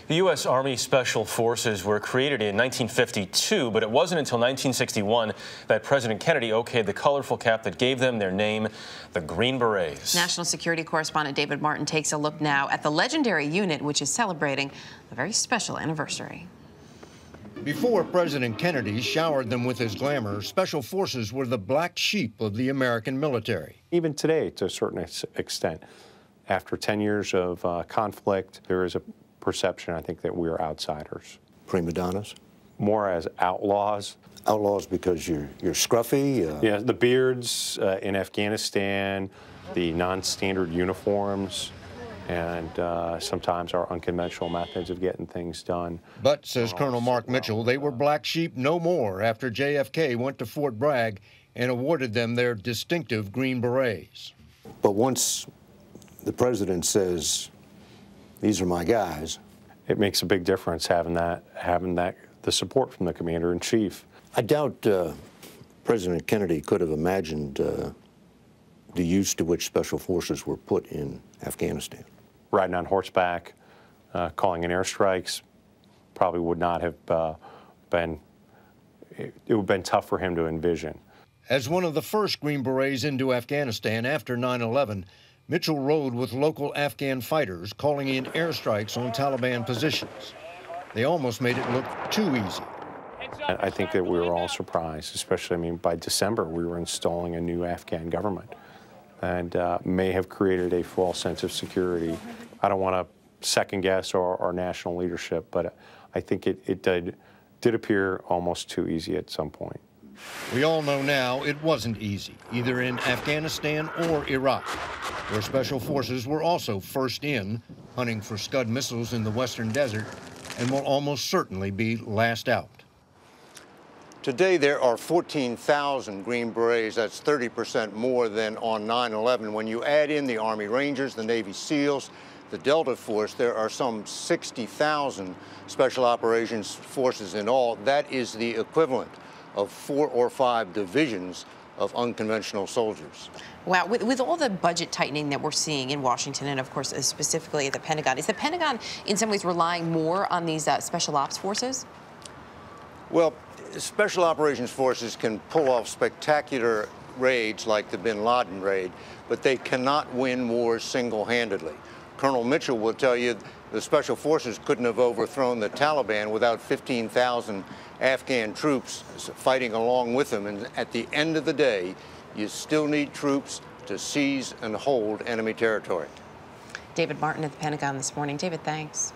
The U.S. Army Special Forces were created in 1952, but it wasn't until 1961 that President Kennedy okayed the colorful cap that gave them their name, the Green Berets. National security correspondent David Martin takes a look now at the legendary unit, which is celebrating a very special anniversary. Before President Kennedy showered them with his glamour, Special Forces were the black sheep of the American military. Even today, to a certain extent, after 10 years of conflict, there is a perception, I think, that we're outsiders. Prima donnas? More as outlaws. Outlaws because you're scruffy? Yeah, the beards in Afghanistan, the non-standard uniforms, and sometimes our unconventional methods of getting things done. But, says Colonel Mark Mitchell, they were black sheep no more after JFK went to Fort Bragg and awarded them their distinctive Green Berets. But once the president says, these are my guys, it makes a big difference having the support from the commander-in-chief. I doubt President Kennedy could have imagined the use to which Special Forces were put in Afghanistan. Riding on horseback, calling in airstrikes, probably would not have been, it would have been tough for him to envision. As one of the first Green Berets into Afghanistan after 9/11, Mitchell rode with local Afghan fighters, calling in airstrikes on Taliban positions. They almost made it look too easy. I think that we were all surprised, especially, I mean, by December, we were installing a new Afghan government and may have created a false sense of security. I don't want to second guess our national leadership, but I think it did appear almost too easy at some point. We all know now it wasn't easy, either in Afghanistan or Iraq, where Special Forces were also first in, hunting for Scud missiles in the western desert, and will almost certainly be last out. Today, there are 14,000 Green Berets. That's 30% more than on 9/11. When you add in the Army Rangers, the Navy SEALs, the Delta Force, there are some 60,000 Special Operations Forces in all. That is the equivalent of 4 or 5 divisions of unconventional soldiers. Wow, with all the budget tightening that we're seeing in Washington and, of course, specifically at the Pentagon, is the Pentagon in some ways relying more on these Special Ops forces? Well, Special Operations Forces can pull off spectacular raids like the bin Laden raid, but they cannot win wars single-handedly. Colonel Mitchell will tell you the Special Forces couldn't have overthrown the Taliban without 15,000 Afghan troops fighting along with them. And at the end of the day, you still need troops to seize and hold enemy territory. David Martin at the Pentagon this morning. David, thanks.